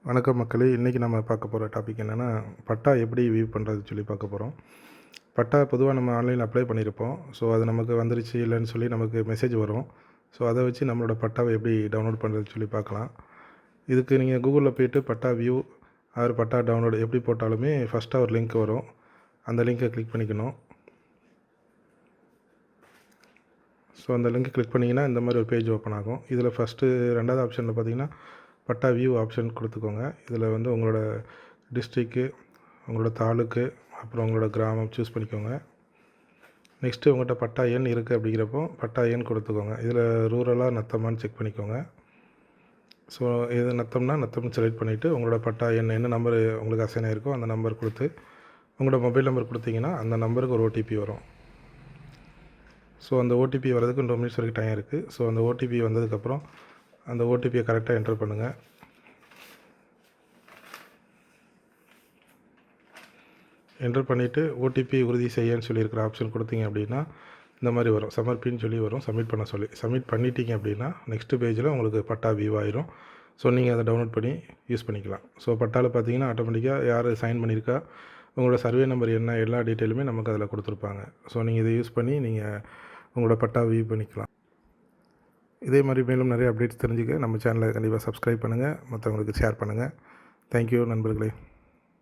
வணக்கம் மக்களே. இன்றைக்கி நம்ம பார்க்க போகிற டாபிக் என்னென்னா, பட்டா எப்படி வியூ பண்ணுறதுன்னு சொல்லி பார்க்க போகிறோம். பட்டா பொதுவாக நம்ம ஆன்லைனில் அப்ளை பண்ணியிருப்போம். ஸோ அது நமக்கு வந்துருச்சு இல்லைன்னு சொல்லி நமக்கு மெசேஜ் வரும். ஸோ அதை வச்சு நம்மளோட பட்டாவை எப்படி டவுன்லோட் பண்ணுறதுன்னு சொல்லி பார்க்கலாம். இதுக்கு நீங்கள் கூகுளில் போய்ட்டு பட்டா வியூ ஆர் பட்டா டவுன்லோடு எப்படி போட்டாலுமே ஃபஸ்ட்டாக ஒரு லிங்க் வரும். அந்த லிங்க்கை கிளிக் பண்ணிக்கணும். ஸோ அந்த லிங்க் கிளிக் பண்ணிங்கன்னா இந்த மாதிரி ஒரு பேஜ் ஓப்பன் ஆகும். இதில் ஃபஸ்ட்டு 2வது ஆப்ஷனில் பார்த்தீங்கன்னா பட்டா வியூ ஆப்ஷன் கொடுத்துக்கோங்க. இதில் வந்து உங்களோட டிஸ்ட்ரிக்கு, உங்களோட தாலுக்கு, அப்புறம் உங்களோட கிராமம் சூஸ் பண்ணிக்கோங்க. நெக்ஸ்ட்டு உங்கள்கிட்ட பட்டா எண் இருக்குது அப்படிங்கிறப்போ பட்டா எண் கொடுத்துக்கோங்க. இதில் ரூரலாக நத்தமான்னு செக் பண்ணிக்கோங்க. ஸோ இது நத்தம்னு செலக்ட் பண்ணிவிட்டு உங்களோட பட்டா எண் என்ன நம்பர் உங்களுக்கு அசைன் ஆகிருக்கோ அந்த நம்பர் கொடுத்து உங்களோட மொபைல் நம்பர் கொடுத்தீங்கன்னா அந்த நம்பருக்கு ஒரு ஓடிபி வரும். ஸோ அந்த ஓடிபி வரதுக்கு 2 மினிட்ஸ் வரைக்கும் டைம் இருக்குது. ஸோ அந்த ஓடிபி வந்ததுக்கப்புறம் அந்த ஓடிபியை கரெக்டாக என்டர் பண்ணுங்கள். என்டர் பண்ணிவிட்டு ஓடிபி உறுதி செய்யன்னு சொல்லியிருக்கிற ஆப்ஷன் கொடுத்தீங்க அப்படின்னா இந்த மாதிரி வரும். சமர்ப்பின்னு சொல்லி வரும், சப்மிட் பண்ண சொல்லி. சப்மிட் பண்ணிட்டீங்க அப்படின்னா நெக்ஸ்ட்டு பேஜில் உங்களுக்கு பட்டா வியூ ஆயிரும். ஸோ நீங்கள் அதை டவுன்லோட் பண்ணி யூஸ் பண்ணிக்கலாம். ஸோ பட்டாவில் பார்த்தீங்கன்னா ஆட்டோமேட்டிக்காக யார் சைன் பண்ணியிருக்கா, உங்களோட சர்வே நம்பர் என்ன, எல்லா டீட்டெயிலுமே நமக்கு அதில் கொடுத்துருப்பாங்க. ஸோ நீங்கள் இதை யூஸ் பண்ணி நீங்கள் உங்களோட பட்டா வியூ பண்ணிக்கலாம். இதே மாதிரி மேலும் நிறைய அப்டேட்ஸ் தெரிஞ்சுக்க நம்ம சேனலை கண்டிப்பாக சப்ஸ்கிரைப் பண்ணுங்கள், மற்றவங்களுக்கு ஷேர் பண்ணுங்கள். தேங்க்யூ நண்பர்களே.